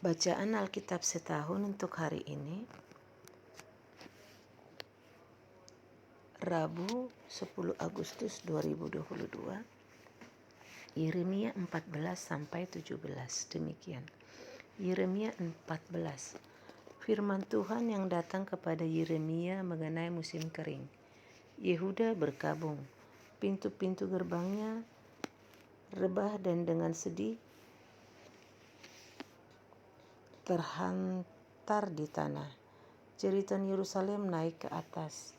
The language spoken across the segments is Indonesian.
Bacaan Alkitab setahun untuk hari ini, Rabu 10 Agustus 2022, Yeremia 14-17. Demikian. Yeremia 14. Firman Tuhan yang datang kepada Yeremia mengenai musim kering. Yehuda berkabung, pintu-pintu gerbangnya rebah dan dengan sedih terhantar di tanah. Jeritan Yerusalem naik ke atas.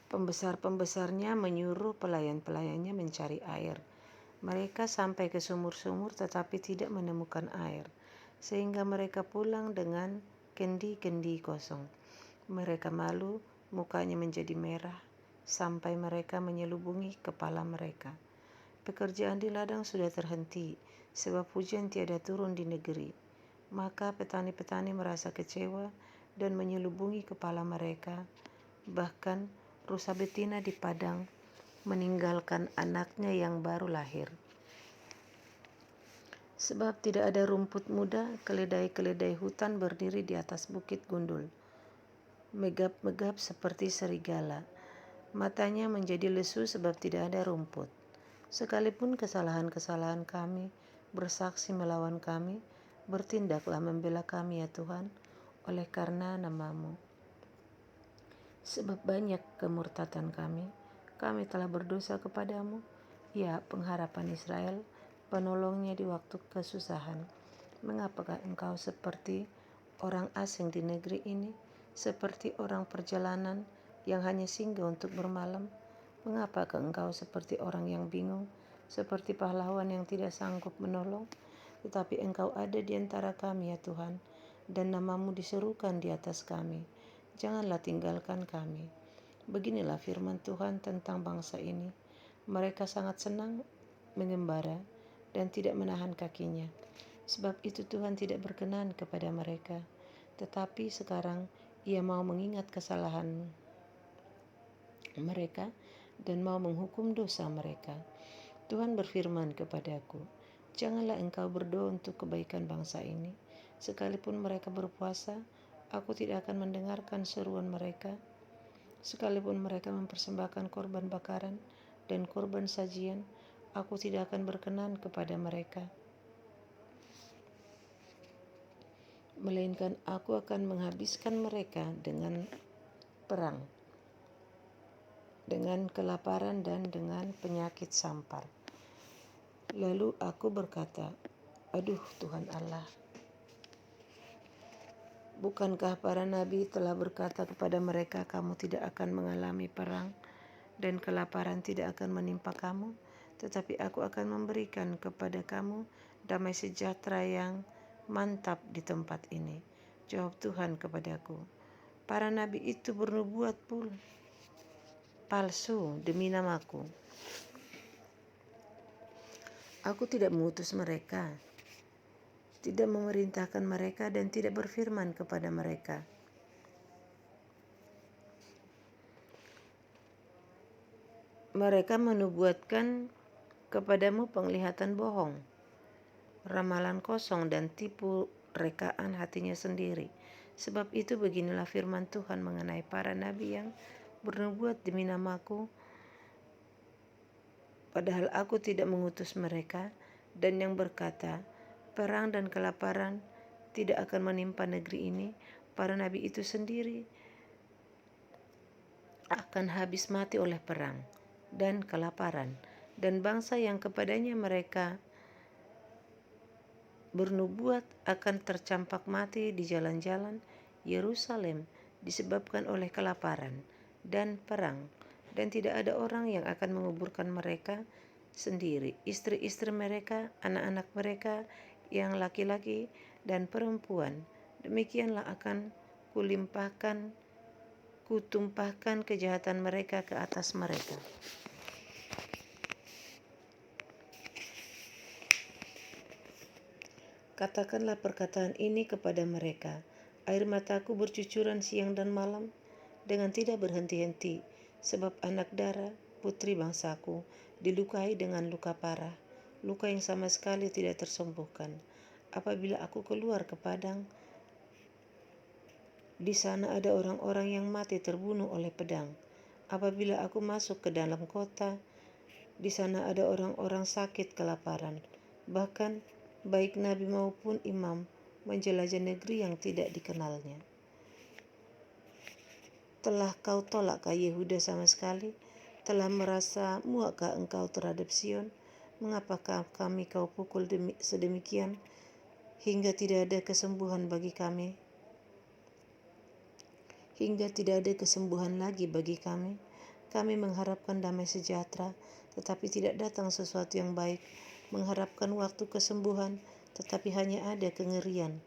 Pembesar-pembesarnya menyuruh pelayan-pelayannya mencari air. Mereka sampai ke sumur-sumur tetapi tidak menemukan air, sehingga mereka pulang dengan kendi-kendi kosong. Mereka malu, mukanya menjadi merah, sampai mereka menyelubungi kepala mereka. Pekerjaan di ladang sudah terhenti, sebab hujan tiada turun di negeri. Maka petani-petani merasa kecewa dan menyelubungi kepala mereka. Bahkan rusa betina di padang meninggalkan anaknya yang baru lahir. Sebab tidak ada rumput muda, keledai-keledai hutan berdiri di atas bukit gundul, megap-megap seperti serigala. Matanya menjadi lesu sebab tidak ada rumput. Sekalipun kesalahan-kesalahan kami bersaksi melawan kami, bertindaklah membela kami ya Tuhan, oleh karena nama-Mu. Sebab banyak kemurtatan kami telah berdosa kepadamu, ya pengharapan Israel, penolongnya di waktu kesusahan. Mengapakah engkau seperti orang asing di negeri ini, seperti orang perjalanan yang hanya singgah untuk bermalam? Mengapakah engkau seperti orang yang bingung, seperti pahlawan yang tidak sanggup menolong? Tetapi engkau ada di antara kami ya Tuhan, dan nama-Mu diserukan di atas kami. Janganlah tinggalkan kami. Beginilah firman Tuhan tentang bangsa ini. Mereka sangat senang mengembara dan tidak menahan kakinya. Sebab itu Tuhan tidak berkenan kepada mereka. Tetapi sekarang Ia mau mengingat kesalahan mereka dan mau menghukum dosa mereka. Tuhan berfirman kepadaku, janganlah engkau berdoa untuk kebaikan bangsa ini. Sekalipun mereka berpuasa, aku tidak akan mendengarkan seruan mereka. Sekalipun mereka mempersembahkan korban bakaran dan korban sajian, aku tidak akan berkenan kepada mereka. Melainkan aku akan menghabiskan mereka dengan perang, dengan kelaparan dan dengan penyakit sampar. Lalu aku berkata, aduh Tuhan Allah, bukankah para nabi telah berkata kepada mereka, kamu tidak akan mengalami perang dan kelaparan tidak akan menimpa kamu, tetapi aku akan memberikan kepada kamu damai sejahtera yang mantap di tempat ini. Jawab Tuhan kepadaku, para nabi itu bernubuat palsu demi namaku. Aku tidak mengutus mereka, tidak memerintahkan mereka dan tidak berfirman kepada mereka. Mereka menubuatkan kepadamu penglihatan bohong, ramalan kosong dan tipu rekaan hatinya sendiri. Sebab itu beginilah firman Tuhan mengenai para nabi yang bernubuat demi namaku, padahal aku tidak mengutus mereka, dan yang berkata, perang dan kelaparan tidak akan menimpa negeri ini. Para nabi itu sendiri akan habis mati oleh perang dan kelaparan, dan bangsa yang kepadanya mereka bernubuat akan tercampak mati di jalan-jalan Yerusalem disebabkan oleh kelaparan dan perang, dan tidak ada orang yang akan menguburkan mereka sendiri. Istri-istri mereka, anak-anak mereka yang laki-laki dan perempuan, demikianlah akan kutumpahkan kejahatan mereka ke atas mereka. Katakanlah perkataan ini kepada mereka, air mataku bercucuran siang dan malam dengan tidak berhenti-henti, sebab anak dara, putri bangsaku, dilukai dengan luka parah. luka yang sama sekali tidak tersembuhkan. Apabila aku keluar ke padang, di sana ada orang-orang yang mati terbunuh oleh pedang. Apabila aku masuk ke dalam kota, di sana ada orang-orang sakit kelaparan. Bahkan baik nabi maupun imam menjelajah negeri yang tidak dikenalnya. Telah kau tolakkah Yehuda sama sekali? Telah merasa muakkah engkau terhadap Sion? Mengapakah kami kau pukul sedemikian hingga tidak ada kesembuhan bagi kami? Hingga tidak ada kesembuhan lagi bagi kami. Kami mengharapkan damai sejahtera, tetapi tidak datang sesuatu yang baik. Mengharapkan waktu kesembuhan, tetapi hanya ada kengerian.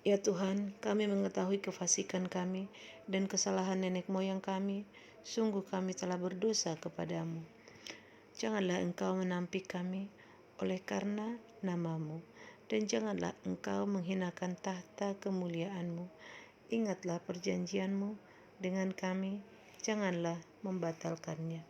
Ya Tuhan, kami mengetahui kefasikan kami dan kesalahan nenek moyang kami. Sungguh kami telah berdosa kepadamu. Janganlah engkau menampik kami oleh karena namamu, dan janganlah engkau menghinakan tahta kemuliaanmu. Ingatlah perjanjianmu dengan kami, janganlah membatalkannya.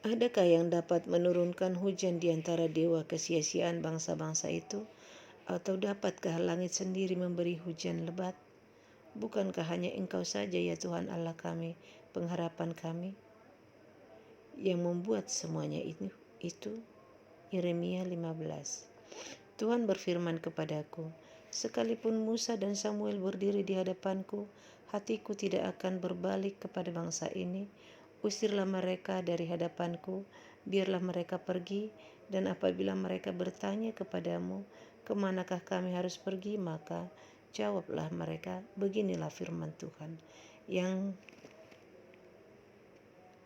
Adakah yang dapat menurunkan hujan di antara dewa kesia-siaan bangsa-bangsa itu? Atau dapatkah langit sendiri memberi hujan lebat? Bukankah hanya Engkau saja ya Tuhan Allah kami, pengharapan kami, yang membuat semuanya itu? Yeremia 15. Tuhan berfirman kepadaku, sekalipun Musa dan Samuel berdiri di hadapanku, hatiku tidak akan berbalik kepada bangsa ini. Usirlah mereka dari hadapanku, biarlah mereka pergi, dan apabila mereka bertanya kepadamu, kemanakah kami harus pergi, maka jawablah mereka, beginilah firman Tuhan, yang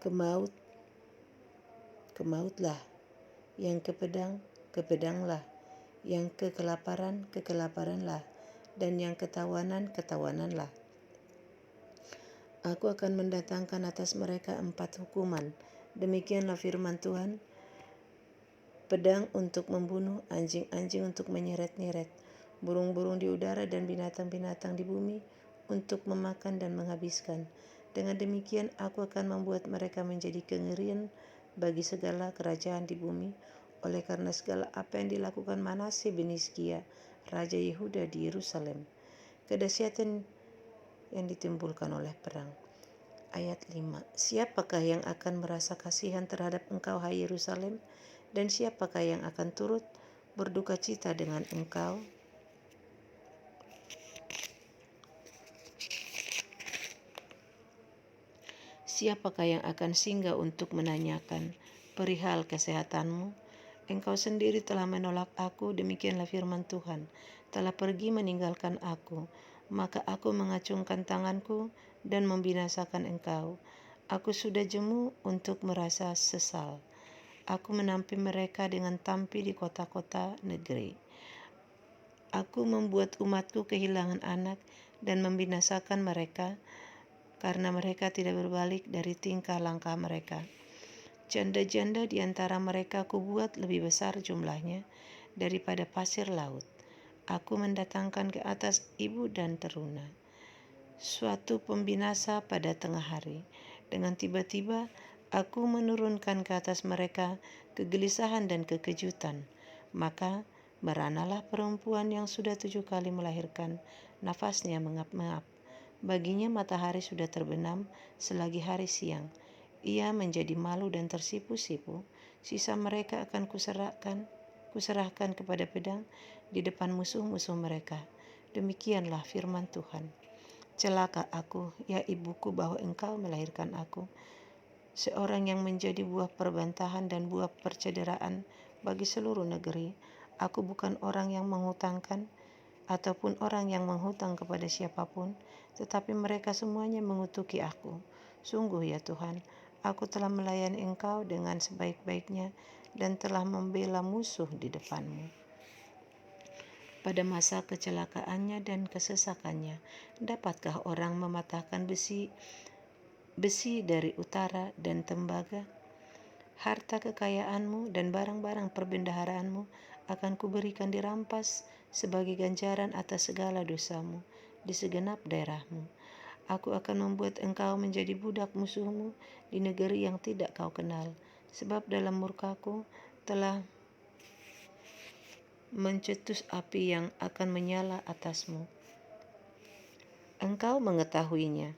ke maut, ke mautlah, yang ke pedang, ke pedanglah, yang ke kelaparan, ke kelaparanlah, dan yang ketawanan, ketawananlah. Aku akan mendatangkan atas mereka 4 hukuman. Demikianlah firman Tuhan. Pedang untuk membunuh, anjing-anjing untuk menyeret-nyeret, burung-burung di udara dan binatang-binatang di bumi untuk memakan dan menghabiskan. Dengan demikian aku akan membuat mereka menjadi kengerian bagi segala kerajaan di bumi, oleh karena segala apa yang dilakukan Manasye bin Hizkia, Raja Yehuda di Yerusalem, kedahsyatan yang ditimbulkan oleh perang. Ayat 5. Siapakah yang akan merasa kasihan terhadap engkau, hai Yerusalem? Dan siapakah yang akan turut berduka cita dengan engkau? Siapakah yang akan singgah untuk menanyakan perihal kesehatanmu? Engkau sendiri telah menolak aku, demikianlah firman Tuhan, telah pergi meninggalkan aku. Maka aku mengacungkan tanganku dan membinasakan engkau. Aku sudah jemu untuk merasa sesal. Aku menampi mereka dengan tampi di kota-kota negeri. Aku membuat umatku kehilangan anak dan membinasakan mereka, karena mereka tidak berbalik dari tingkah langkah mereka. Janda-janda di antara mereka kubuat lebih besar jumlahnya daripada pasir laut. Aku mendatangkan ke atas ibu dan teruna, suatu pembinasa pada tengah hari. Dengan tiba-tiba aku menurunkan ke atas mereka kegelisahan dan kekejutan. Maka meranalah perempuan yang sudah 7 kali melahirkan, nafasnya mengap-ngap. Baginya matahari sudah terbenam selagi hari siang. Ia menjadi malu dan tersipu-sipu. Sisa mereka akan kuserahkan kepada pedang di depan musuh-musuh mereka. Demikianlah firman Tuhan. Celaka aku, ya ibuku, bahwa engkau melahirkan aku, seorang yang menjadi buah perbantahan dan buah percederaan bagi seluruh negeri. Aku bukan orang yang menghutangkan ataupun orang yang menghutang kepada siapapun, tetapi mereka semuanya mengutuki aku. Sungguh ya Tuhan, aku telah melayani engkau dengan sebaik-baiknya dan telah membela musuh di depanmu. Pada masa kecelakaannya dan kesesakannya, dapatkah orang mematahkan besi dari utara dan tembaga? Harta kekayaanmu dan barang-barang perbendaharaanmu akan kuberikan dirampas sebagai ganjaran atas segala dosamu, di segenap daerahmu. Aku akan membuat engkau menjadi budak musuhmu di negeri yang tidak kau kenal, sebab dalam murkaku telah mencetus api yang akan menyala atasmu. Engkau mengetahuinya.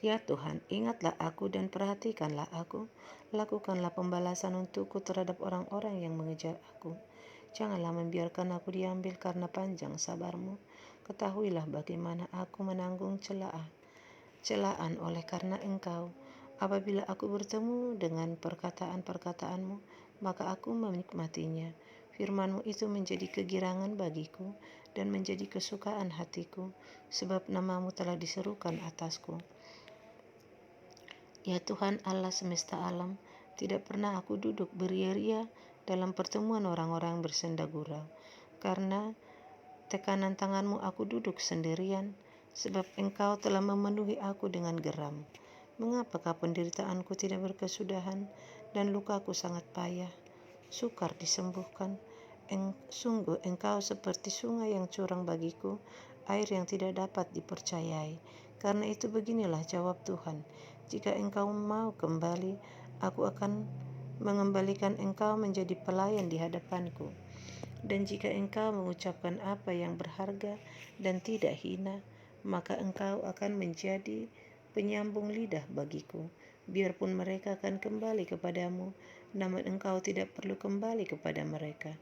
Ya Tuhan, ingatlah aku dan perhatikanlah aku. Lakukanlah pembalasan untukku terhadap orang-orang yang mengejar aku. Janganlah membiarkan aku diambil karena panjang sabarmu. Ketahuilah bagaimana aku menanggung celaan oleh karena engkau. Apabila aku bertemu dengan perkataan-perkataanmu, maka aku menikmatinya. Firmanmu itu menjadi kegirangan bagiku dan menjadi kesukaan hatiku, sebab namamu telah diserukan atasku. Ya Tuhan Allah semesta alam, tidak pernah aku duduk beria-ria dalam pertemuan orang-orang bersenda gurau. Karena tekanan tanganmu aku duduk sendirian, sebab engkau telah memenuhi aku dengan geram. Mengapakah penderitaanku tidak berkesudahan dan lukaku sangat payah? Sukar disembuhkan. Sungguh engkau seperti sungai yang curang bagiku, air yang tidak dapat dipercayai. Karena itu beginilah jawab Tuhan, jika engkau mau kembali, aku akan mengembalikan engkau menjadi pelayan di hadapanku. Dan jika engkau mengucapkan apa yang berharga dan tidak hina, maka engkau akan menjadi penyambung lidah bagiku. Biarpun mereka akan kembali kepadamu, namun engkau tidak perlu kembali kepada mereka.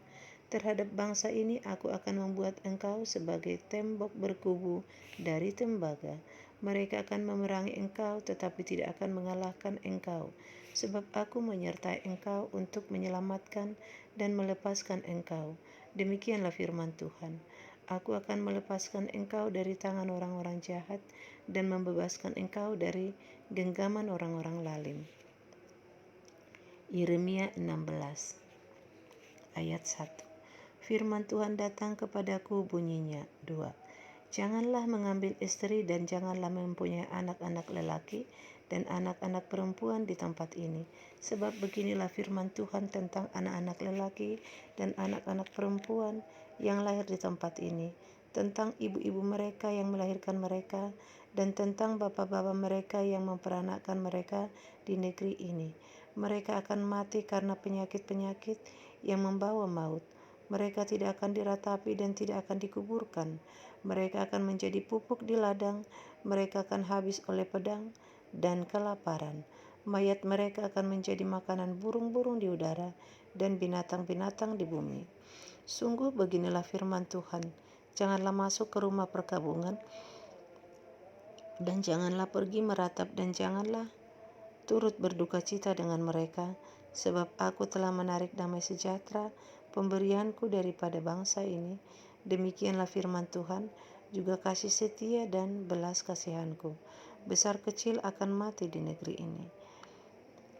Terhadap bangsa ini aku akan membuat engkau sebagai tembok berkubu dari tembaga. Mereka akan memerangi engkau tetapi tidak akan mengalahkan engkau. Sebab aku menyertai engkau untuk menyelamatkan dan melepaskan engkau. Demikianlah firman Tuhan. Aku akan melepaskan engkau dari tangan orang-orang jahat dan membebaskan engkau dari genggaman orang-orang lalim. Yeremia 16 ayat 1. Firman Tuhan datang kepadaku bunyinya. 2. Janganlah mengambil istri dan janganlah mempunyai anak-anak lelaki dan anak-anak perempuan di tempat ini. Sebab beginilah firman Tuhan tentang anak-anak lelaki dan anak-anak perempuan yang lahir di tempat ini, tentang ibu-ibu mereka yang melahirkan mereka, dan tentang bapa-bapa mereka yang memperanakkan mereka di negeri ini. Mereka akan mati karena penyakit-penyakit yang membawa maut. Mereka tidak akan diratapi dan tidak akan dikuburkan. Mereka akan menjadi pupuk di ladang. Mereka akan habis oleh pedang dan kelaparan. Mayat mereka akan menjadi makanan burung-burung di udara dan binatang-binatang di bumi. Sungguh beginilah firman Tuhan. Janganlah masuk ke rumah perkabungan dan janganlah pergi meratap dan janganlah turut berduka cita dengan mereka, sebab aku telah menarik damai sejahtera pemberianku daripada bangsa ini. Demikianlah firman Tuhan, juga kasih setia dan belas kasihanku. Besar kecil akan mati di negeri ini.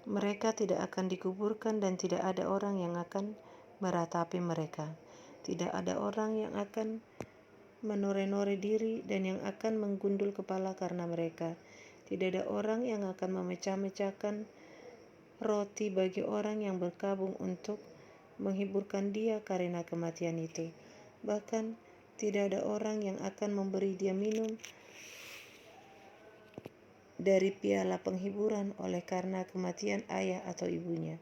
Mereka tidak akan dikuburkan dan tidak ada orang yang akan meratapi mereka. Tidak ada orang yang akan menore-nore diri dan yang akan menggundul kepala karena mereka. Tidak ada orang yang akan memecah-mecahkan roti bagi orang yang berkabung untuk menghiburkan dia karena kematian itu. Bahkan tidak ada orang yang akan memberi dia minum dari piala penghiburan oleh karena kematian ayah atau ibunya.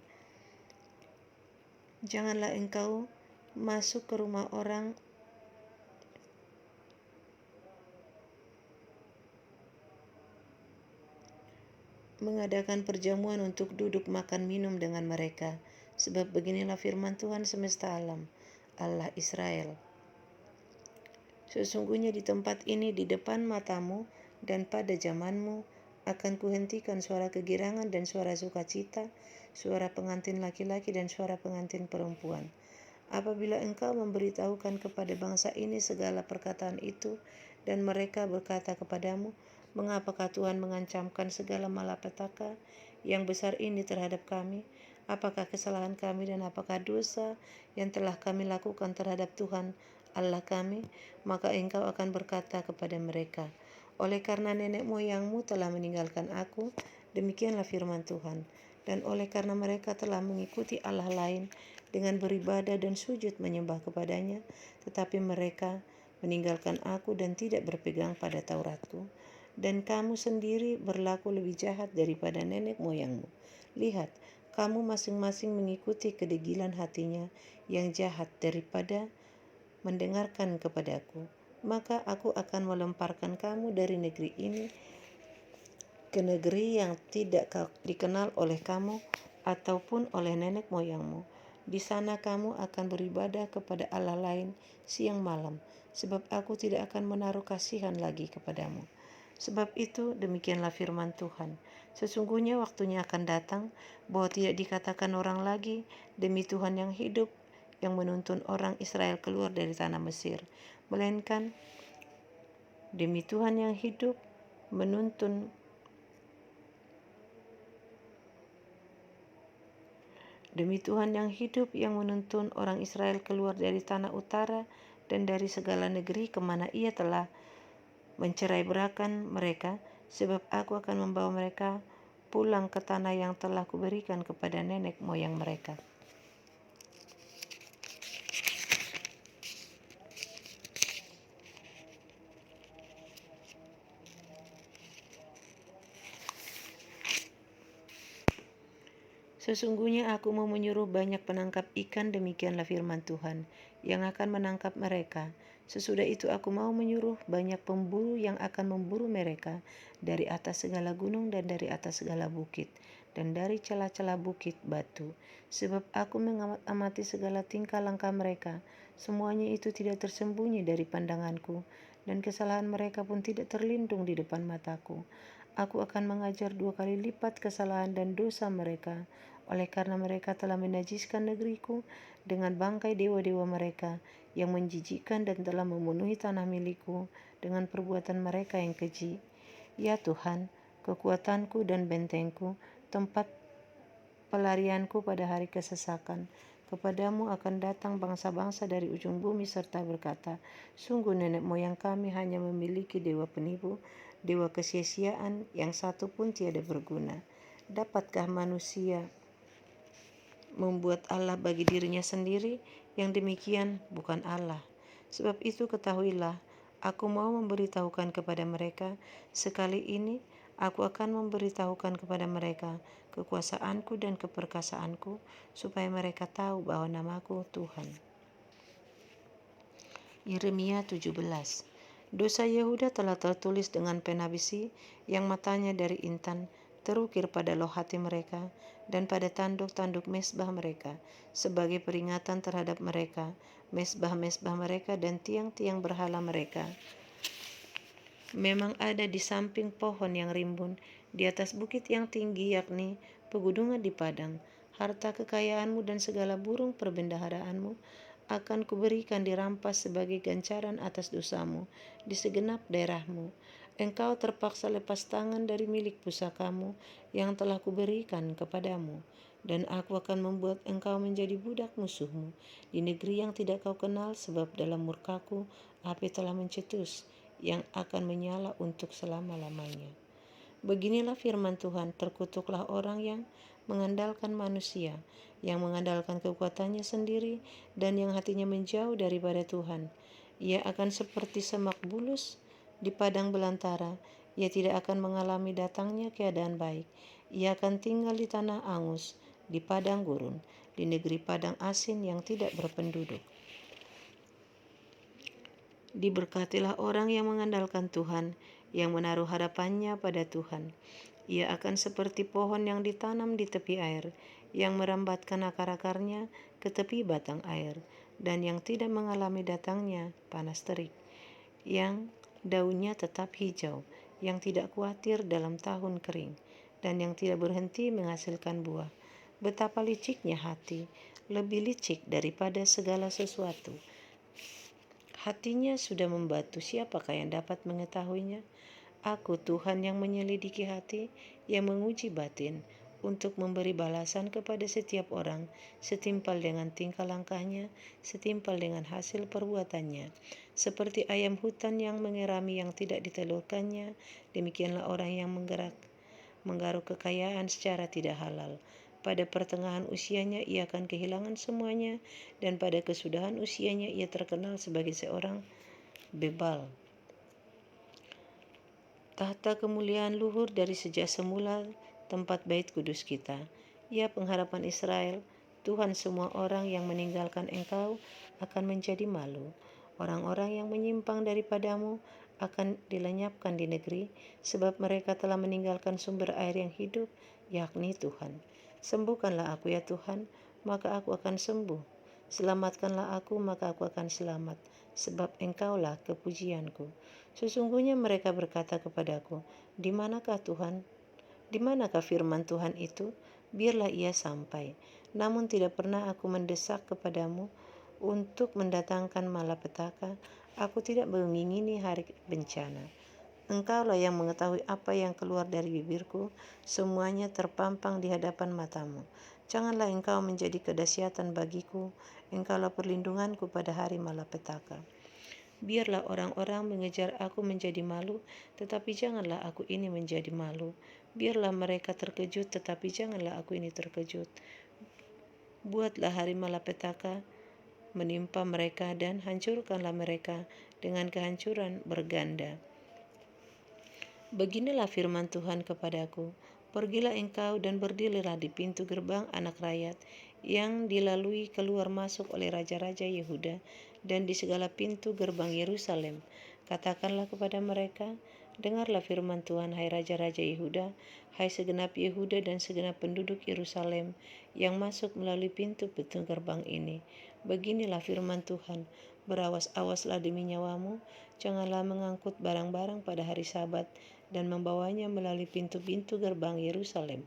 Janganlah engkau masuk ke rumah orang mengadakan perjamuan untuk duduk makan minum dengan mereka. Sebab beginilah firman Tuhan semesta alam, Allah Israel. Sesungguhnya di tempat ini di depan matamu dan pada zamanmu akan kuhentikan suara kegirangan dan suara sukacita, suara pengantin laki-laki dan suara pengantin perempuan. Apabila engkau memberitahukan kepada bangsa ini segala perkataan itu dan mereka berkata kepadamu, mengapakah Tuhan mengancamkan segala malapetaka yang besar ini terhadap kami? Apakah kesalahan kami dan apakah dosa yang telah kami lakukan terhadap Tuhan Allah kami? Maka engkau akan berkata kepada mereka, oleh karena nenek moyangmu telah meninggalkan aku, demikianlah firman Tuhan, dan oleh karena mereka telah mengikuti Allah lain dengan beribadah dan sujud menyembah kepadanya, tetapi mereka meninggalkan aku dan tidak berpegang pada Tauratku, dan kamu sendiri berlaku lebih jahat daripada nenek moyangmu. Lihat, kamu masing-masing mengikuti kedegilan hatinya yang jahat daripada mendengarkan kepadaku. Maka aku akan melemparkan kamu dari negeri ini ke negeri yang tidak dikenal oleh kamu ataupun oleh nenek moyangmu. Di sana kamu akan beribadah kepada Allah lain siang malam, sebab aku tidak akan menaruh kasihan lagi kepadamu. Sebab itu demikianlah firman Tuhan, sesungguhnya waktunya akan datang bahwa tidak dikatakan orang lagi, demi Tuhan yang hidup yang menuntun orang Israel keluar dari tanah Mesir, melainkan demi Tuhan yang hidup menuntun Demi Tuhan yang hidup yang menuntun orang Israel keluar dari tanah utara dan dari segala negeri kemana ia telah mencerai-berakan mereka, sebab aku akan membawa mereka pulang ke tanah yang telah kuberikan kepada nenek moyang mereka. Sesungguhnya aku mau menyuruh banyak penangkap ikan, demikianlah firman Tuhan, yang akan menangkap mereka. Sesudah itu aku mau menyuruh banyak pemburu yang akan memburu mereka dari atas segala gunung dan dari atas segala bukit dan dari celah-celah bukit batu. Sebab aku mengamati segala tingkah langkah mereka, semuanya itu tidak tersembunyi dari pandanganku, dan kesalahan mereka pun tidak terlindung di depan mataku. Aku akan mengajar 2 kali lipat kesalahan dan dosa mereka, oleh karena mereka telah menajiskan negeriku dengan bangkai dewa-dewa mereka yang menjijikkan dan telah memenuhi tanah milikku dengan perbuatan mereka yang keji. Ya Tuhan, kekuatanku dan bentengku, tempat pelarianku pada hari kesesakan. Kepadamu akan datang bangsa-bangsa dari ujung bumi serta berkata, sungguh nenek moyang kami hanya memiliki dewa penipu, dewa kesia-siaan yang satu pun tiada berguna. Dapatkah manusia membuat Allah bagi dirinya sendiri? Yang demikian bukan Allah. Sebab itu ketahuilah, aku mau memberitahukan kepada mereka, sekali ini aku akan memberitahukan kepada mereka kekuasaanku dan keperkasaanku, supaya mereka tahu bahwa namaku Tuhan. Yeremia 17. Dosa Yehuda telah tertulis dengan pena besi yang matanya dari intan, terukir pada loh hati mereka dan pada tanduk-tanduk mesbah mereka, sebagai peringatan terhadap mereka, mesbah-mesbah mereka dan tiang-tiang berhala mereka. Memang ada di samping pohon yang rimbun, di atas bukit yang tinggi, yakni pegunungan di padang. Harta kekayaanmu dan segala burung perbendaharaanmu akan kuberikan dirampas sebagai ganjaran atas dosamu di segenap daerahmu. Engkau terpaksa lepas tangan dari milik pusakamu yang telah kuberikan kepadamu, dan aku akan membuat engkau menjadi budak musuhmu di negeri yang tidak kau kenal, sebab dalam murkaku api telah mencetus yang akan menyala untuk selama-lamanya. Beginilah firman Tuhan, terkutuklah orang yang mengandalkan manusia, yang mengandalkan kekuatannya sendiri, dan yang hatinya menjauh daripada Tuhan. Ia akan seperti semak bulus di padang belantara. Ia tidak akan mengalami datangnya keadaan baik. Ia akan tinggal di tanah angus, di padang gurun, di negeri padang asin yang tidak berpenduduk. Diberkatilah orang yang mengandalkan Tuhan, yang menaruh harapannya pada Tuhan. Ia akan seperti pohon yang ditanam di tepi air, yang merambatkan akar-akarnya ke tepi batang air, dan yang tidak mengalami datangnya panas terik, yang daunnya tetap hijau, yang tidak khawatir dalam tahun kering, dan yang tidak berhenti menghasilkan buah. Betapa liciknya hati, lebih licik daripada segala sesuatu. Hatinya sudah membatu, siapakah yang dapat mengetahuinya? Aku Tuhan yang menyelidiki hati, yang menguji batin, untuk memberi balasan kepada setiap orang setimpal dengan tingkah langkahnya, setimpal dengan hasil perbuatannya. Seperti ayam hutan yang mengerami yang tidak ditelurkannya, demikianlah orang yang menggaruk kekayaan secara tidak halal. Pada pertengahan usianya ia akan kehilangan semuanya, dan pada kesudahan usianya ia terkenal sebagai seorang bebal. Tahta kemuliaan luhur dari sejak semula tempat bait kudus kita. Ya pengharapan Israel, Tuhan, semua orang yang meninggalkan Engkau akan menjadi malu. Orang-orang yang menyimpang daripadamu akan dilenyapkan di negeri, sebab mereka telah meninggalkan sumber air yang hidup, yakni Tuhan. Sembuhkanlah aku ya Tuhan, maka aku akan sembuh. Selamatkanlah aku, maka aku akan selamat, sebab Engkaulah kepujianku. Sesungguhnya mereka berkata kepadaku, di manakah Tuhan? Di manakah firman Tuhan itu? Biarlah ia sampai. Namun tidak pernah aku mendesak kepadamu untuk mendatangkan malapetaka. Aku tidak mengingini hari bencana. Engkaulah yang mengetahui apa yang keluar dari bibirku, semuanya terpampang di hadapan matamu. Janganlah engkau menjadi kedahsyatan bagiku, engkaulah perlindunganku pada hari malapetaka. Biarlah orang-orang mengejar aku menjadi malu, tetapi janganlah aku ini menjadi malu. Biarlah mereka terkejut, tetapi janganlah aku ini terkejut. Buatlah hari malapetaka menimpa mereka dan hancurkanlah mereka dengan kehancuran berganda. Beginilah firman Tuhan kepadaku, pergilah engkau dan berdirilah di pintu gerbang anak rakyat yang dilalui keluar masuk oleh raja-raja Yehuda dan di segala pintu gerbang Yerusalem. Katakanlah kepada mereka, dengarlah firman Tuhan, hai raja-raja Yehuda, hai segenap Yehuda dan segenap penduduk Yerusalem yang masuk melalui pintu-pintu gerbang ini. Beginilah firman Tuhan, berawas-awaslah demi nyawamu, janganlah mengangkut barang-barang pada hari Sabat dan membawanya melalui pintu-pintu gerbang Yerusalem.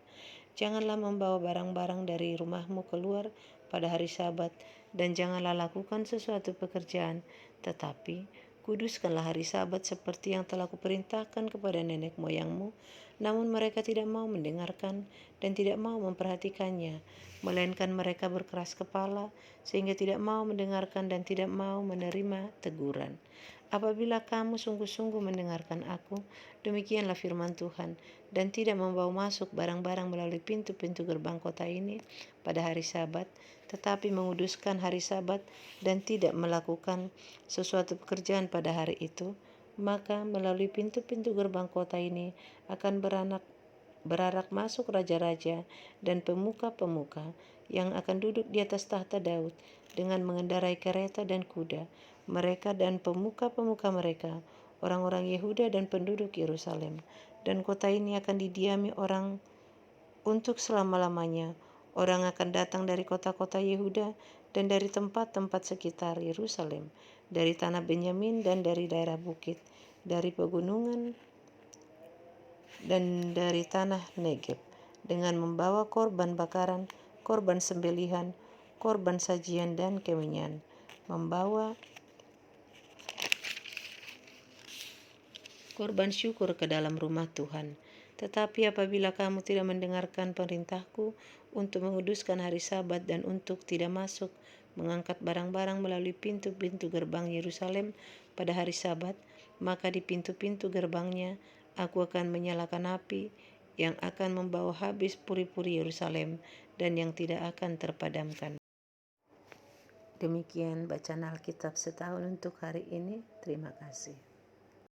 Janganlah membawa barang-barang dari rumahmu keluar pada hari Sabat, dan janganlah lakukan sesuatu pekerjaan, tetapi kuduskanlah hari Sabat seperti yang telah kuperintahkan kepada nenek moyangmu. Namun mereka tidak mau mendengarkan dan tidak mau memperhatikannya, melainkan mereka berkeras kepala sehingga tidak mau mendengarkan dan tidak mau menerima teguran. Apabila kamu sungguh-sungguh mendengarkan aku, demikianlah firman Tuhan, dan tidak membawa masuk barang-barang melalui pintu-pintu gerbang kota ini pada hari Sabat, tetapi menguduskan hari Sabat dan tidak melakukan sesuatu pekerjaan pada hari itu, maka melalui pintu-pintu gerbang kota ini akan berarak masuk raja-raja dan pemuka-pemuka yang akan duduk di atas tahta Daud dengan mengendarai kereta dan kuda, mereka dan pemuka-pemuka mereka, orang-orang Yehuda dan penduduk Yerusalem. Dan kota ini akan didiami orang untuk selama-lamanya. Orang akan datang dari kota-kota Yehuda dan dari tempat-tempat sekitar Yerusalem, dari tanah Benyamin dan dari daerah bukit, dari pegunungan dan dari tanah Negeb, dengan membawa korban bakaran, korban sembelihan, korban sajian dan kemenyan, membawa korban syukur ke dalam rumah Tuhan. Tetapi apabila kamu tidak mendengarkan perintahku untuk menguduskan hari Sabat dan untuk tidak masuk mengangkat barang-barang melalui pintu-pintu gerbang Yerusalem pada hari Sabat, maka di pintu-pintu gerbangnya aku akan menyalakan api yang akan membawa habis puri-puri Yerusalem dan yang tidak akan terpadamkan. Demikian bacaan Alkitab setahun untuk hari ini. Terima kasih.